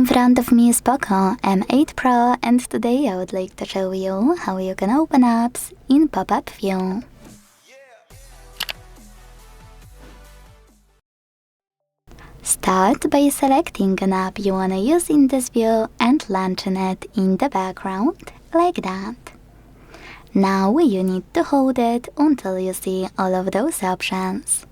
In front of me is POCO M8 Pro, and today I would like to show you how you can open apps in pop-up view. Start by selecting an app you wanna use in this view and launching it in the background, like that. Now you need to hold it until you see all of those options.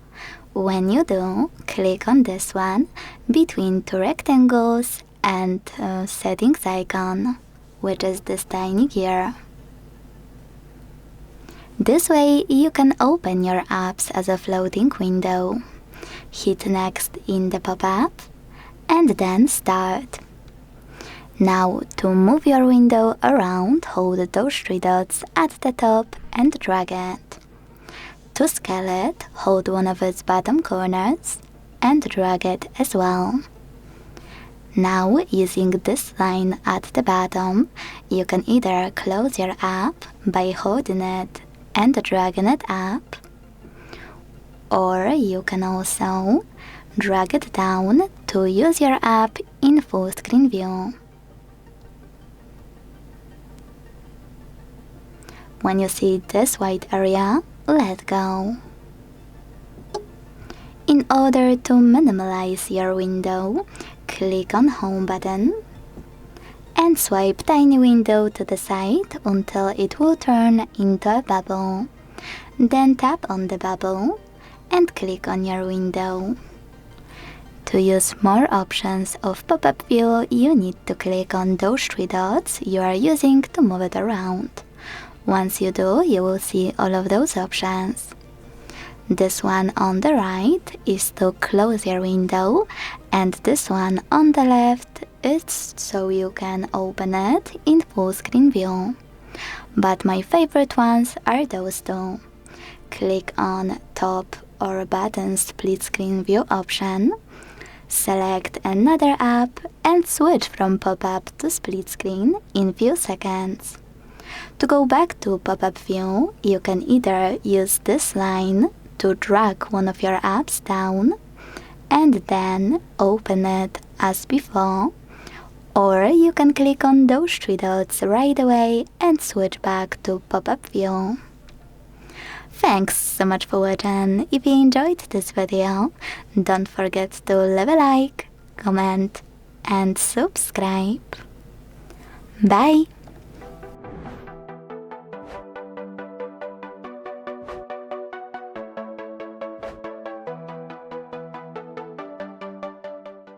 When you do, click on this one between two rectangles and settings icon, which is this tiny gear. This way you can open your apps as a floating window. Hit next in the pop-up and then start. Now to move your window around, hold those three dots at the top and drag it. To scale it, hold one of its bottom corners and drag it as well. Now, using this line at the bottom, you can either close your app by holding it and dragging it up, or you can also drag it down to use your app in full screen view. When you see this white area, let go. In order to minimize your window, click on Home button and swipe tiny window to the side until it will turn into a bubble. Then tap on the bubble and click on your window. To use more options of pop-up view, you need to click on those three dots you are using to move it around. Once you do, you will see all of those options. This one on the right is to close your window, and this one on the left is so you can open it in full screen view. But my favorite ones are those two. Click on top or bottom split screen view option, select another app and switch from pop-up to split screen in few seconds. To go back to pop-up view, you can either use this line to drag one of your apps down and then open it as before, or you can click on those three dots right away and switch back to pop-up view. Thanks so much for watching. If you enjoyed this video, don't forget to leave a like, comment and subscribe. Bye!